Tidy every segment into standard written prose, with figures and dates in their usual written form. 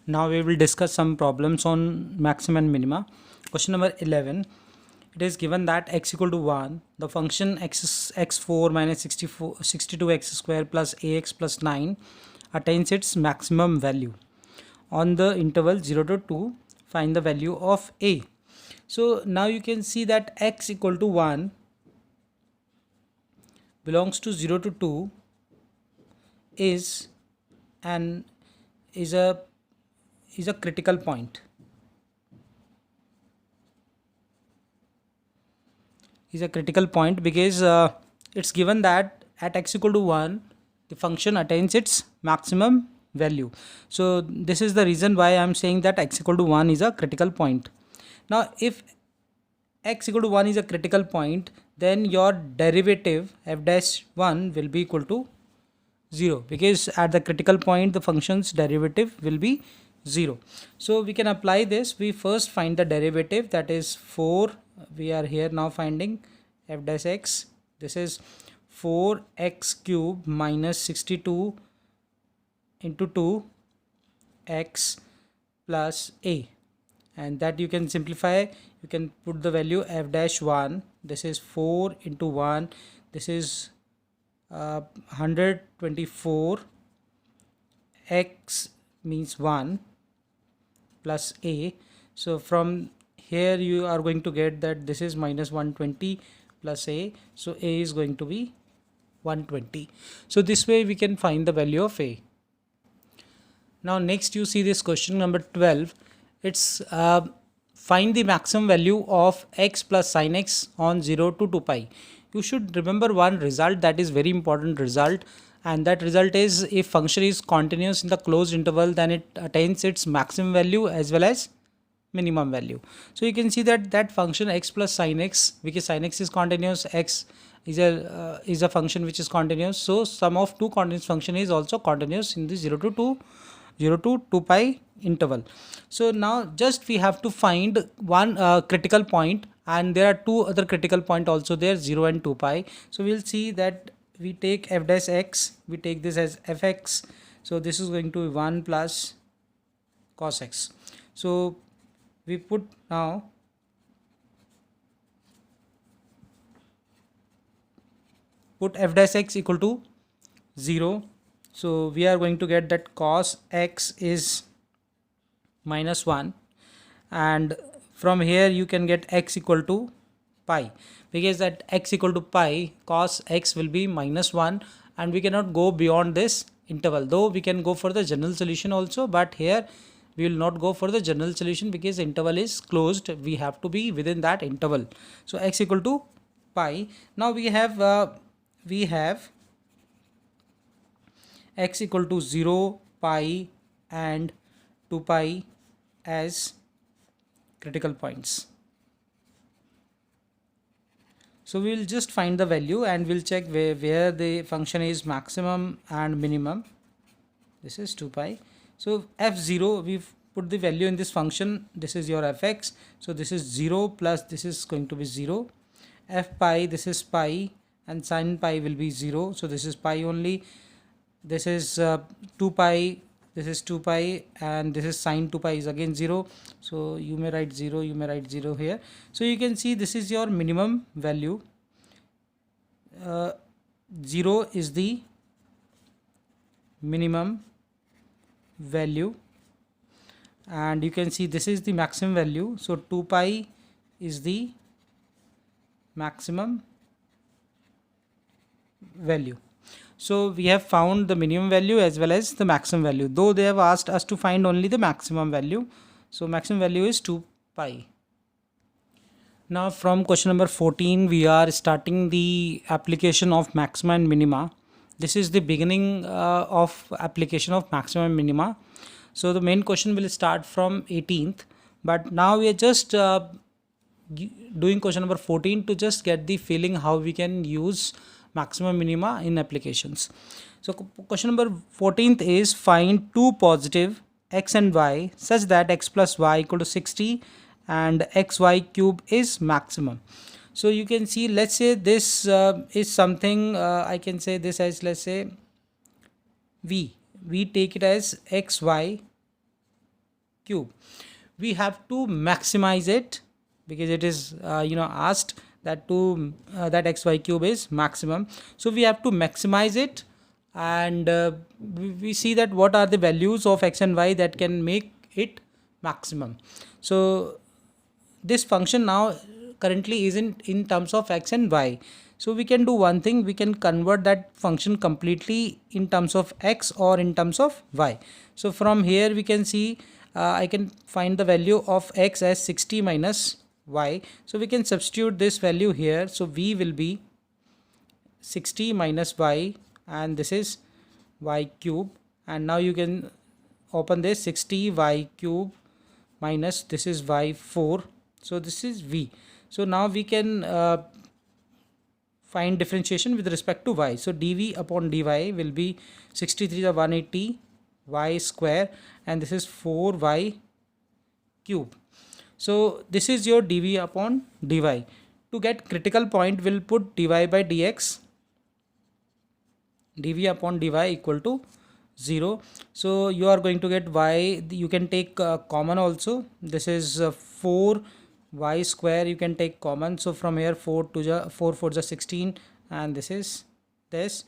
Now we will discuss some problems on maximum and minima. Question number 11. It is given that x equal to 1, the function x4 minus 62x square plus ax plus 9 attains its maximum value. On the interval 0 to 2, find the value of a. So now you can see that x equal to 1 belongs to 0 to 2 is a critical point. Is a critical point because it's given that at x equal to 1 the function attains its maximum value. So this is the reason why I am saying that x equal to 1 is a critical point. Now if x equal to 1 is a critical point, then your derivative f dash 1 will be equal to 0, because at the critical point the function's derivative will be 0. So we can apply this. We first find the derivative, that is 4. We are here now finding f dash x. This is 4x cube minus 62 into 2 x plus a, and that you can simplify. You can put the value f dash 1. This is 4 into 1. This is 124. X means 1 plus a. So from here you are going to get that this is minus 120 plus a. So a is going to be 120. So this way we can find the value of a. Now next you see this question number 12. It's find the maximum value of x plus sin x on 0 to 2 pi. You should remember one result that is very important result, and that result is if function is continuous in the closed interval, then it attains its maximum value as well as minimum value. So you can see that that function x plus sin x, because sin x is continuous, x is a function which is continuous, so sum of two continuous function is also continuous in the 0 to 2 pi interval. So now just we have to find one critical point, and there are two other critical point also there, 0 and 2 pi. So we'll see that we take f dash x, we take this as fx. So this is going to be 1 plus cos x. So we put now put f dash x equal to 0. So we are going to get that cos x is minus 1, and from here you can get x equal to pi, because at x equal to pi cos x will be minus 1, and we cannot go beyond this interval, though we can go for the general solution also, but here we will not go for the general solution because the interval is closed. We have to be within that interval. So x equal to pi. Now we have x equal to 0, pi and 2 pi as critical points. So we will just find the value and we'll check where the function is maximum and minimum. This is 2 pi. So f0, we've put the value in this function. This is your fx. So this is 0 plus this is going to be 0. F pi, this is pi, and sin pi will be 0. So this is pi only. This is 2 pi. This is 2 pi, and this is sin 2 pi is again 0. So you may write 0, you may write 0 here. So you can see this is your minimum value. 0 is the minimum value, and you can see this is the maximum value. So 2 pi is the maximum value. So we have found the minimum value as well as the maximum value, though they have asked us to find only the maximum value. So maximum value is 2 pi. Now from question number 14 we are starting the application of maxima and minima. This is the beginning of application of maxima and minima. So the main question will start from 18th, but now we are just doing question number 14 to just get the feeling how we can use maxima minima in applications. So question number 14th is find two positive x and y such that x plus y equal to 60 and xy cube is maximum. So you can see, let's say this is something, I can say this as, let's say we take it as xy cube. We have to maximize it because it is asked that that xy cube is maximum. So we have to maximize it, and we see that what are the values of x and y that can make it maximum. So this function now currently isn't in terms of x and y. So we can do one thing, we can convert that function completely in terms of x or in terms of y. So from here we can see I can find the value of x as 60 minus y. So we can substitute this value here. So v will be 60 minus y, and this is y cube, and now you can open this 60 y cube minus this is y4. So this is v. So now we can find differentiation with respect to y. So dv upon dy will be 63 to 180 y square, and this is 4y cube. So this is your dv upon dy. To get critical point, we'll put dy by dx, dv upon dy equal to 0. So you are going to get y, you can take common also. This is 4 y square, you can take common. So from here 4 4 is 16, and this is this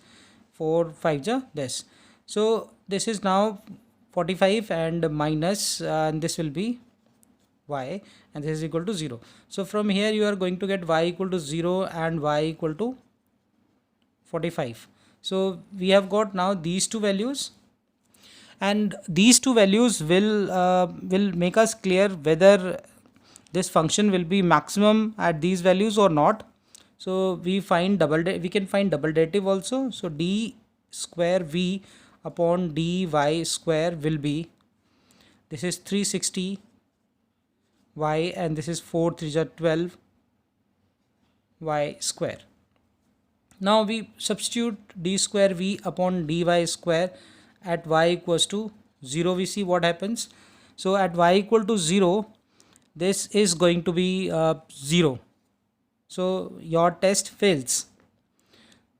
4 5 is this. So this is now 45 and minus, and this will be y, and this is equal to 0. So from here you are going to get y equal to 0 and y equal to 45. So we have got now these two values, and these two values will make us clear whether this function will be maximum at these values or not. So we can find double derivative also. So d square v upon dy square will be, this is 360 y, and this is 4 3 is 12 y square. Now we substitute d square v upon dy square at y equals to 0. We see what happens. So at y equal to 0, this is going to be 0. So your test fails.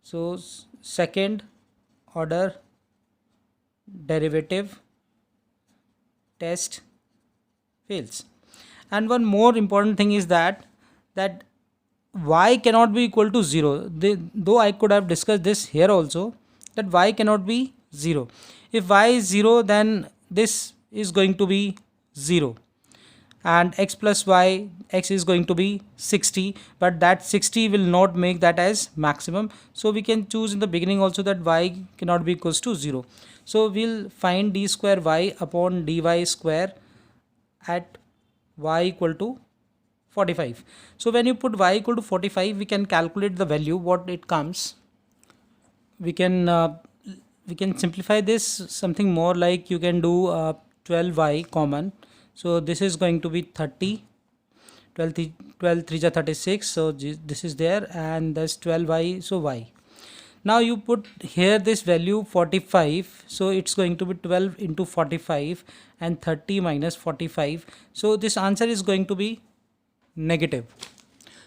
So second order derivative test fails. And one more important thing is that y cannot be equal to 0. Though I could have discussed this here also, that y cannot be 0. If y is 0, then this is going to be 0, and x plus y, x is going to be 60, but that 60 will not make that as maximum. So we can choose in the beginning also that y cannot be equals to 0. So we'll find d square y upon dy square at y equal to 45. So when you put y equal to 45, we can calculate the value what it comes. We can simplify this something more, like you can do 12y common. So this is going to be 30, 12 3 is 36, so this is there, and that's 12y, so y. Now you put here this value 45, so it's going to be 12 into 45 and 30 minus 45. So this answer is going to be negative.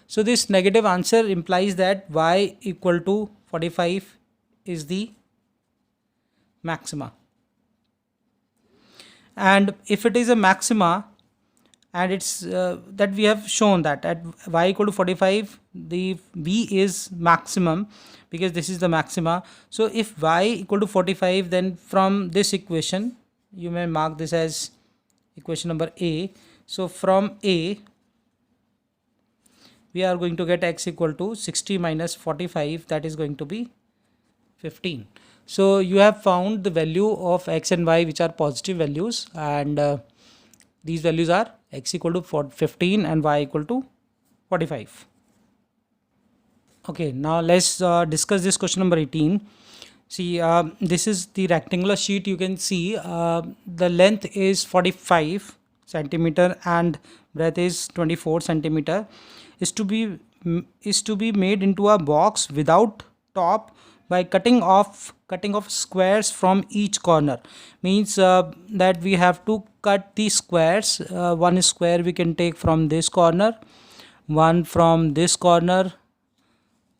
So this negative answer implies that y equal to 45 is the maxima. And if it is a maxima, and it's that we have shown that at y equal to 45 the v is maximum, because this is the maxima. So if y equal to 45, then from this equation, you may mark this as equation number A. So from A we are going to get x equal to 60 minus 45, that is going to be 15. So you have found the value of x and y which are positive values, and these values are x equal to 15 and y equal to 45. Okay, now let's discuss this question number 18. See, this is the rectangular sheet. You can see the length is 45 centimeter and breadth is 24 centimeter. Is to be made into a box without top by cutting off squares from each corner. Means that we have to cut the squares. One square we can take from this corner, one from this corner,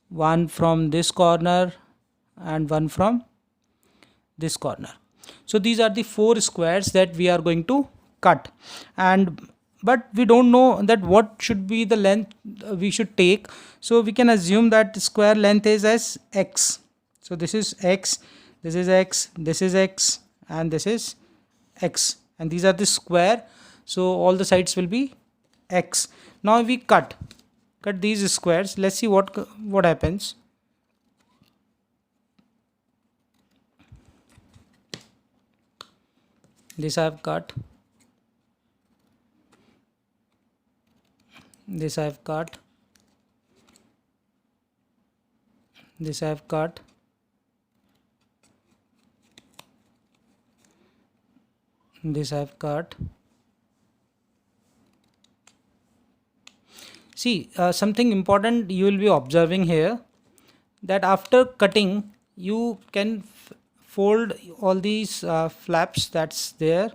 one from this corner, and one from this corner. So these are the 4 squares that we are going to cut, and but we don't know that what should be the length we should take. So we can assume that square length is as x. So this is x, this is x, this is x, and this is x, and these are the square, so all the sides will be x. Now we cut these squares. Let's see what happens. This I have cut, this I have cut, this I have cut, this I have cut. See, something important you will be observing here, that after cutting you can fold all these flaps that's there.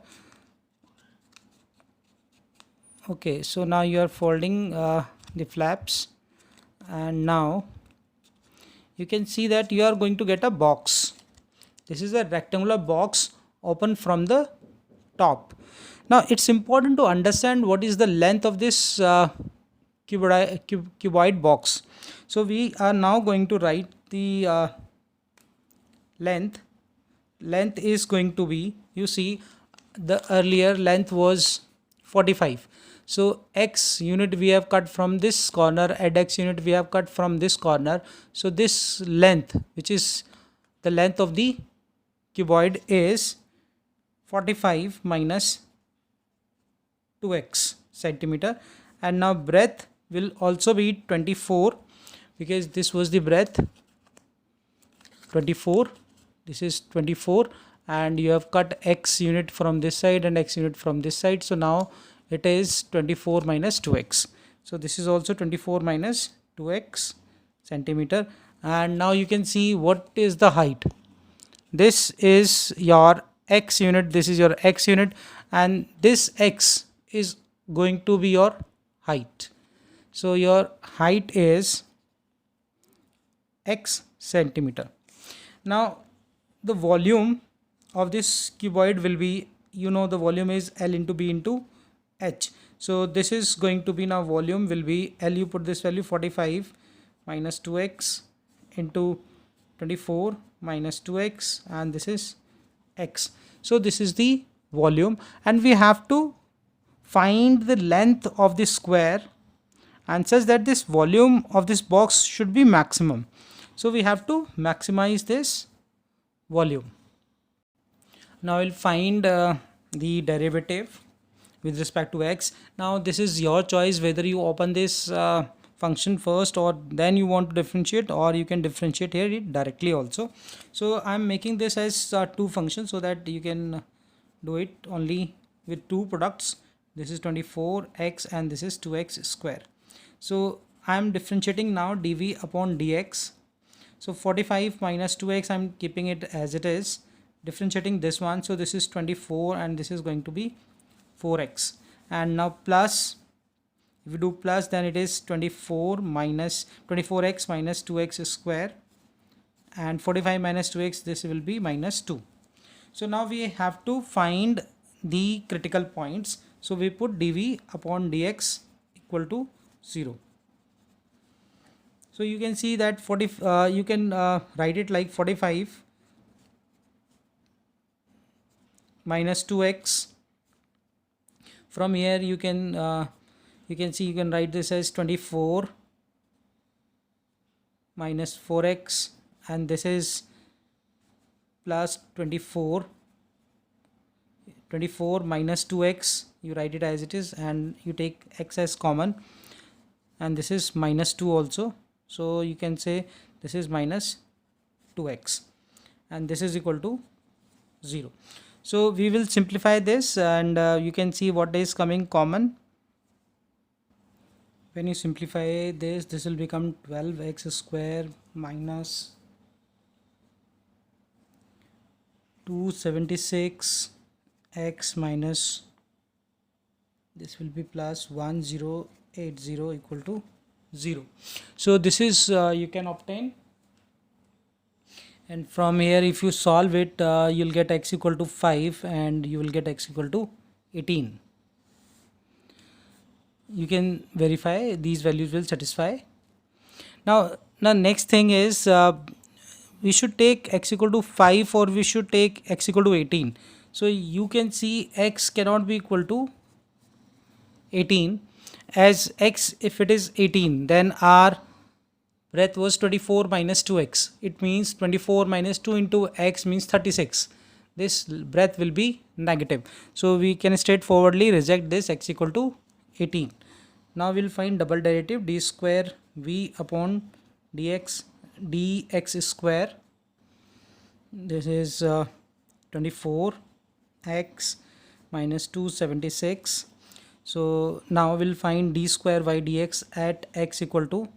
Okay, so now you are folding the flaps, and now you can see that you are going to get a box. This is a rectangular box open from the top. Now it's important to understand what is the length of this cuboid box. So we are now going to write the length. Length is going to be, you see, the earlier length was 45. So x unit we have cut from this corner, and x unit we have cut from this corner. So this length, which is the length of the cuboid, is 45 minus 2x centimeter. And now breadth will also be 24, because this was the breadth 24, this is 24, and you have cut x unit from this side and x unit from this side. So now it is 24 minus 2x. So this is also 24 minus 2x centimeter. And now you can see what is the height. This is your x unit, this is your x unit, and this x is going to be your height. So your height is x centimeter. Now the volume of this cuboid will be, you know, the volume is L into B into H. So this is going to be, now volume will be L, you put this value 45 minus 2x into 24 minus 2x, and this is x. So this is the volume, and we have to find the length of this square, and such that this volume of this box should be maximum. So we have to maximize this volume. Now we'll find the derivative with respect to x. Now this is your choice whether you open this function first or then you want to differentiate, or you can differentiate here directly also. So I'm making this as two functions so that you can do it only with two products. This is 24x and this is 2x square. So I'm differentiating now dv upon dx. So 45 minus 2x, I'm keeping it as it is, differentiating this one. So this is 24 and this is going to be 4x. And now plus, if you do plus, then it is 24 minus 24x minus 2x square, and 45 minus 2x, this will be minus 2. So now we have to find the critical points. So we put dv upon dx equal to 0. So you can see that you can write it like 45 minus 2x. From here you can see, you can write this as 24 minus 4x, and this is plus 24 minus 2x, you write it as it is, and you take x as common, and this is minus 2 also. So you can say this is minus 2x, and this is equal to 0. So we will simplify this, and you can see what is coming common. When you simplify this, this will become 12x square minus 276 x minus, this will be plus 1080 equal to 0. So this is you can obtain, and from here if you solve it, you'll get x equal to 5 and you will get x equal to 18. You can verify these values will satisfy. Now next thing is we should take x equal to 5 or we should take x equal to 18. So you can see x cannot be equal to 18, as x, if it is 18, then our breadth was 24 minus 2x. It means 24 minus 2 into x means 36. This breadth will be negative. So we can straightforwardly reject this x equal to 18. Now we'll find double derivative d square v upon dx square. This is 24x minus 276. So now we'll find d square y dx at x equal to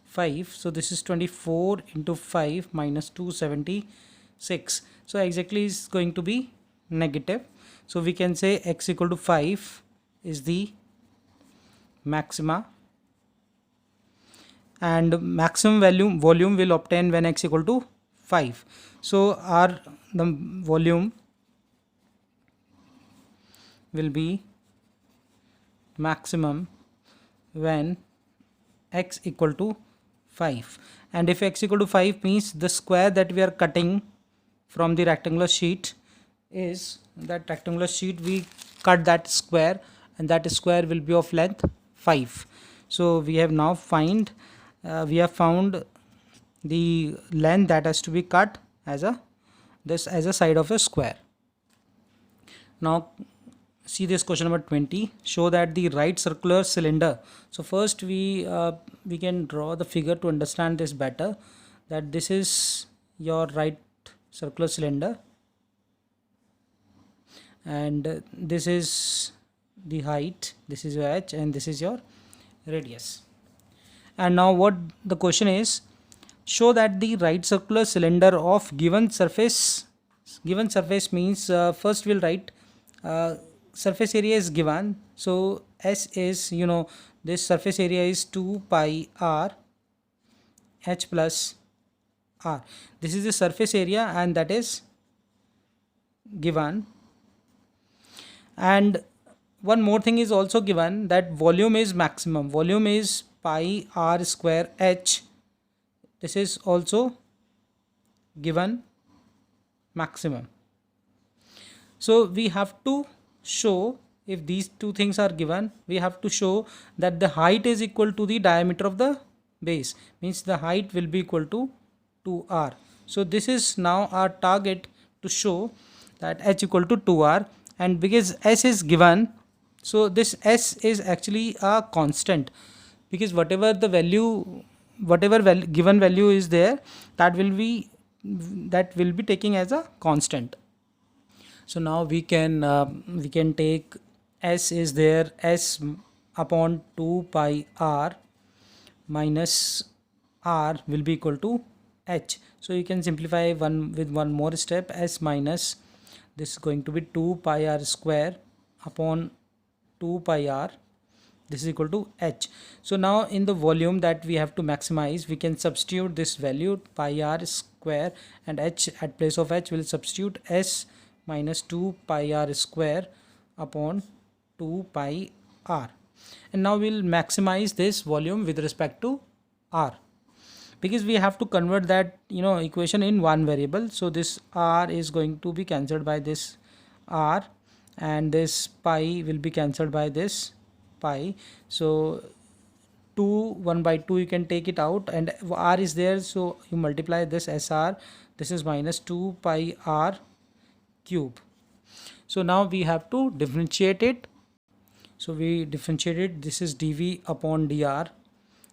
5. So this is 24 into 5 minus 276. So exactly is going to be negative. So we can say x equal to 5 is the maxima, and maximum volume will obtain when x equal to 5. So the volume will be maximum when x equal to 5. And if x equal to 5 means the square that we are cutting from the rectangular sheet is that rectangular sheet, we cut that square and that square will be of length 5. So we have now found the length that has to be cut as a side of a square. Now see this question number 20. Show that the right circular cylinder. So first we can draw the figure to understand this better, that this is your right circular cylinder and this is the height, this is your h and this is your radius. And now what the question is, show that the right circular cylinder of given surface means first we'll write surface area is given. So S is, this surface area is 2 pi r h plus r. This is the surface area and that is given. And one more thing is also given, that volume is maximum. Volume is pi r square h. This is also given maximum. So we have to show, if these two things are given, we have to show that the height is equal to the diameter of the base, means the height will be equal to 2r. So this is now our target, to show that h equal to 2r, and because s is given, so this s is actually a constant, because whatever given value is there, that will be taking as a constant. So now we can take s is there, s upon 2 pi r minus r will be equal to h. So you can simplify with one more step, s minus this is going to be 2 pi r square upon 2 pi r, this is equal to h. So now in the volume that we have to maximize, we can substitute this value pi r square, and h at place of h will substitute s minus 2 pi r square upon 2 pi r. And now we'll maximize this volume with respect to r, because we have to convert that equation in one variable. So this r is going to be cancelled by this r, and this pi will be cancelled by this pi. So 1 by 2 you can take it out, and r is there, so you multiply this sr, this is minus 2 pi r cube. So now we have to differentiate it. So we differentiated, this is dv upon dr,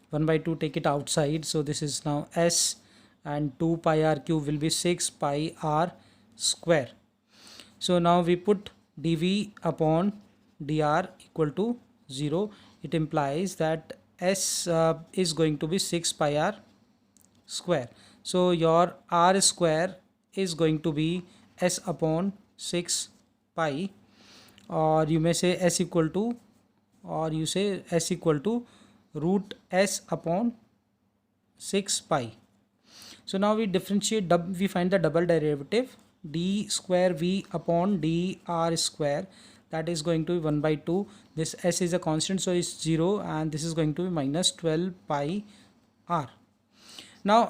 1 by 2 take it outside, so this is now s, and 2 pi r cube will be 6 pi r square. So now we put dv upon dr equal to 0. It implies that s is going to be 6 pi r square. So your r square is going to be s upon 6 pi, or you may say s equal to, root s upon 6 pi. So now we differentiate, we find the double derivative, d square v upon dr square, that is going to be 1 by 2. This s is a constant, so it's 0, and this is going to be minus 12 pi r. Now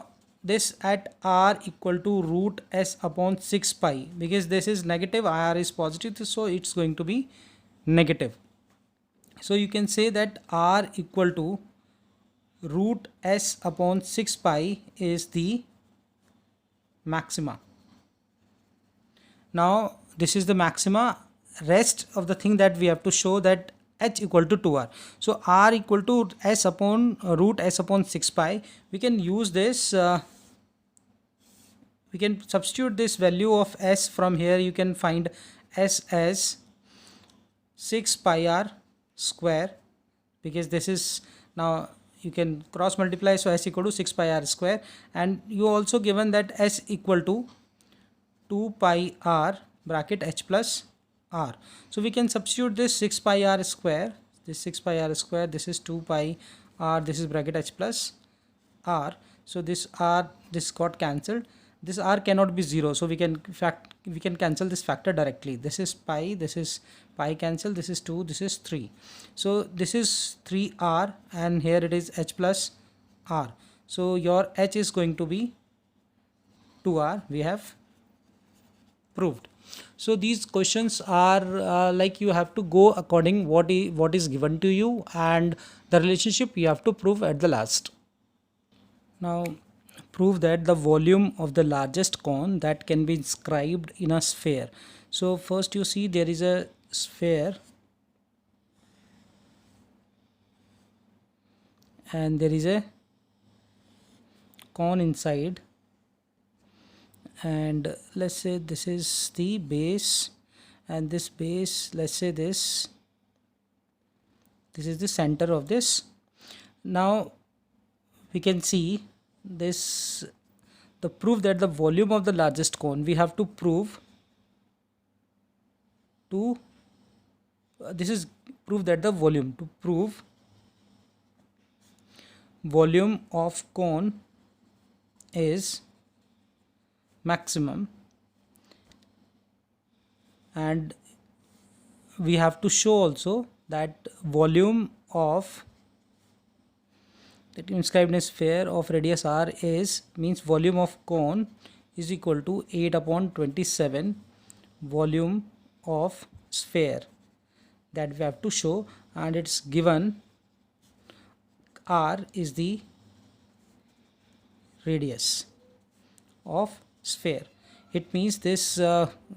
this at r equal to root s upon 6 pi, because this is negative, r is positive, so it's going to be negative. So you can say that r equal to root s upon 6 pi is the maxima. Now this is the maxima. Rest of the thing that we have to show that h equal to 2r. So r equal to s upon root s upon 6 pi. We can use this, we can substitute this value of s from here. You can find s as 6 pi r square, because this is, now you can cross multiply, so s equal to 6 pi r square, and you also given that s equal to 2 pi r bracket h plus r. So we can substitute this 6 pi r square, this 6 pi r square, this is 2 pi r, this is bracket h plus r. So this r, this got cancelled, this r cannot be 0, so we can cancel this factor directly. This is pi, this is pi cancel, this is 2, this is 3. So this is 3r, and here it is h plus r. So your h is going to be 2r. We have proved. So these questions are like you have to go according what is given to you, and the relationship you have to prove at the last. Now prove that the volume of the largest cone that can be inscribed in a sphere. So first you see there is a sphere and there is a cone inside, and let's say this is the base, and this base, let's say this is the center of this. Now we can see this, the proof that the volume of the largest cone, we have to prove to this is proof that the volume, to prove volume of cone is maximum, and we have to show also that volume of that inscribed in a sphere of radius r is, means volume of cone is equal to 8 upon 27 volume of sphere, that we have to show, and it's given r is the radius of sphere. It means this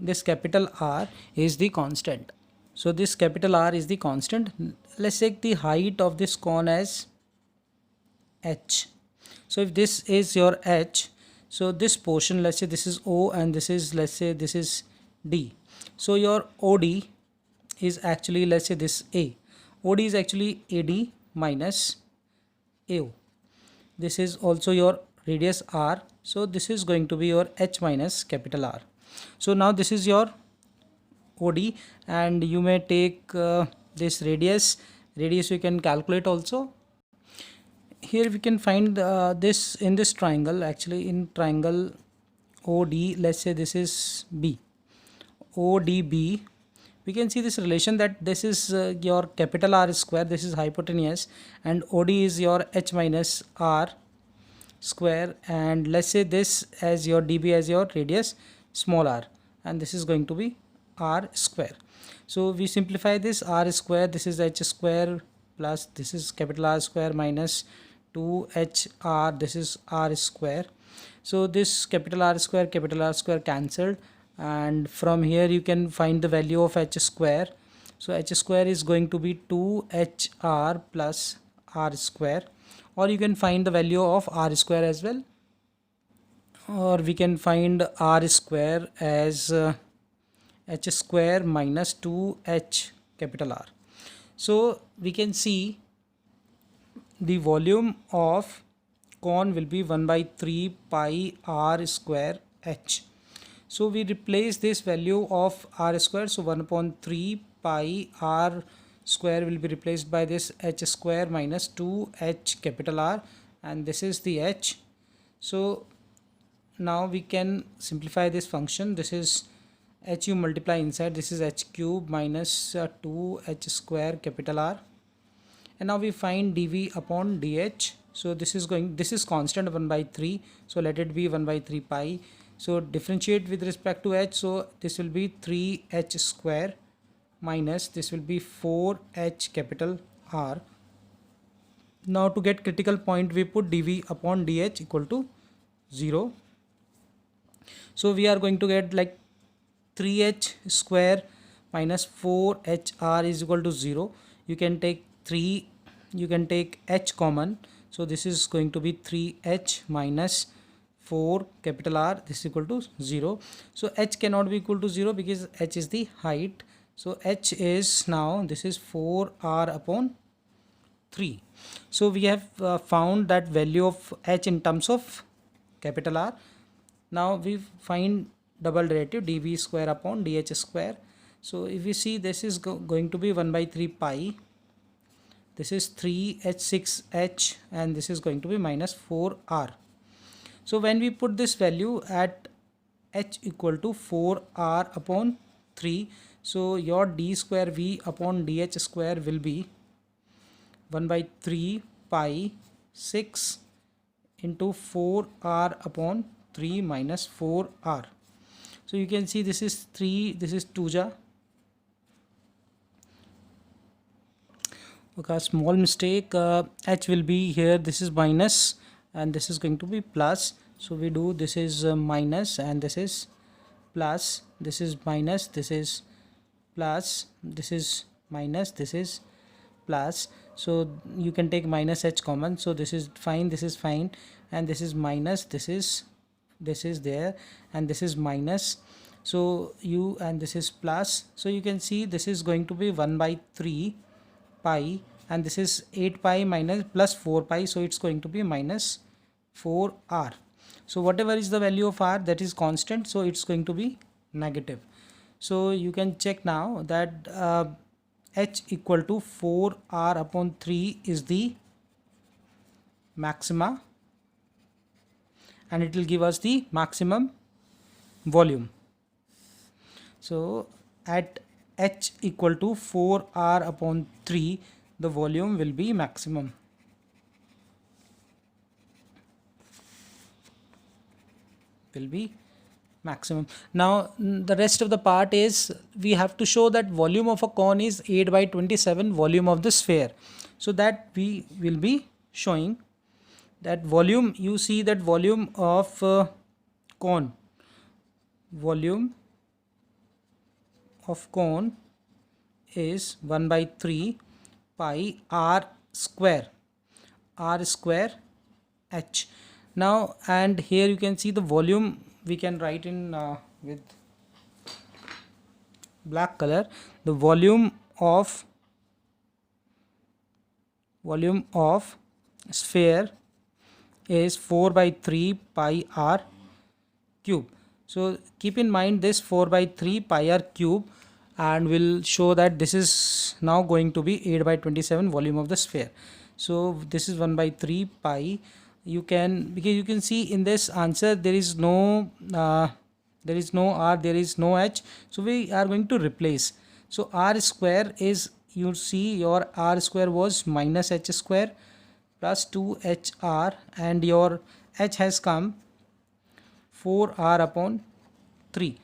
this capital R is the constant. So this capital R is the constant. Let's take the height of this cone as h. So if this is your h, so this portion, let's say this is O, and this is, let's say this is D. So your OD is actually, let's say this A. OD is actually AD minus AO. This is also your radius R, so this is going to be your h minus capital R. So now this is your OD, and you may take this radius we can calculate also. Here we can find this in this triangle, actually in triangle OD, let's say this is B, ODB. We can see this relation that this is your capital R square, this is hypotenuse, and OD is your h minus R square, and let's say this as your dB as your radius small r, and this is going to be r square. So we simplify this r square, this is h square plus this is capital R square minus 2hr, this is r square. So this capital R square cancelled, and from here you can find the value of h square. So h square is going to be 2hr plus r square, or you can find the value of r square as well, or we can find r square as h square minus 2h capital R. So we can see the volume of cone will be 1 by 3 pi r square h. So we replace this value of r square, so 1 upon 3 pi r square will be replaced by this h square minus 2h capital R, and this is the h. So now we can simplify this function. This is h you multiply inside, this is h cube minus 2h square capital R. And now we find dv upon dh. So this is constant 1 by 3, so let it be 1 by 3 pi. So differentiate with respect to h, so this will be 3h square minus this will be 4h capital R. Now to get critical point, we put dv upon dh equal to 0. So we are going to get like 3h square minus 4hr is equal to 0. You can take h common, so this is going to be 3h minus 4 capital R, this is equal to 0. So h cannot be equal to 0 because h is the height. So h is now, this is 4r upon 3. So we have found that value of h in terms of capital R. Now we find double derivative dv square upon dh square. So if you see, this is going to be 1 by 3 pi, this is 3h6h, and this is going to be minus 4r. So when we put this value at h equal to 4r upon 3, so your d square v upon dh square will be 1 by 3 pi 6 into 4r upon 3 minus 4r. So you can see this is 3, this is 2 ja. Okay, small mistake, h will be here, this is minus and this is going to be plus. So we do, this is minus and this is plus, this is minus, this is plus, this is minus, this is plus. So you can take minus h common, so this is fine, and this is minus, this is there, and this is minus. So and this is plus. So you can see this is going to be 1 by 3 pi, and this is 8 pi minus plus 4 pi, so it's going to be minus 4r. So whatever is the value of r, that is constant, so it's going to be negative. So you can check now that h equal to 4r upon 3 is the maxima, and it will give us the maximum volume. So at h equal to 4r upon 3, the volume will be maximum. Now the rest of the part is, we have to show that volume of a cone is 8 by 27 volume of the sphere. So that we will be showing that volume. You see that volume of cone, is 1 by 3 pi r square h. Now, and here you can see the volume, we can write in with black color. The volume of sphere is 4 by 3 pi r cube. So keep in mind this 4 by 3 pi r cube, and we'll show that this is now going to be 8 by 27 volume of the sphere. So this is 1 by 3 pi. Because you can see in this answer there is no r, there is no h, so we are going to replace. So r square is, you see your r square was minus h square plus 2hr, and your h has come 4r upon 3.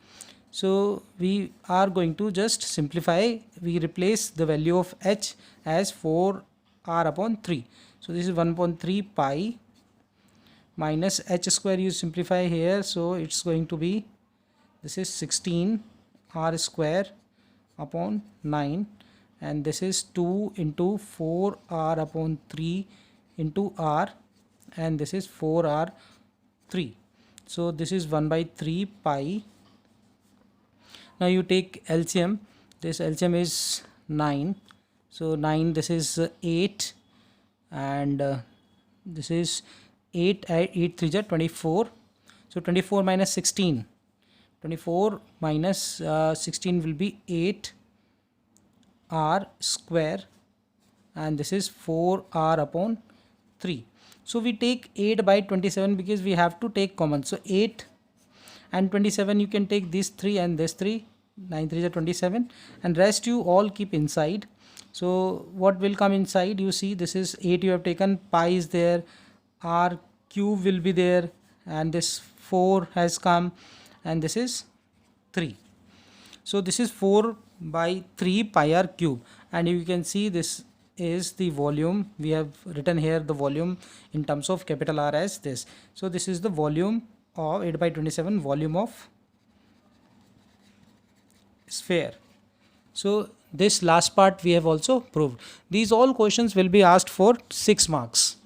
So we are going to just simplify, we replace the value of h as 4r upon 3. So this is 1/3 pi minus h square, you simplify here, so it's going to be, this is 16 r square upon 9, and this is 2 into 4r upon 3 into r, and this is 4r 3. So this is 1 by 3 pi. Now you take LCM, this LCM is 9, so 9, this is 8, and this is 8 3 is 24. So 24 minus 16, 24 minus 16 will be 8 r square, and this is 4r upon 3. So we take 8 by 27 because we have to take common. So 8 and 27, you can take this 3 and this 3, 9 3 are 27, and rest you all keep inside. So what will come inside, you see this is 8 you have taken, pi is there, r cube will be there, and this 4 has come, and this is 3. So this is 4 by 3 pi r cube, and you can see this is the volume. We have written here the volume in terms of capital R as this. So this is the volume of 8 by 27 volume of sphere. So this last part we have also proved. These all questions will be asked for 6 marks.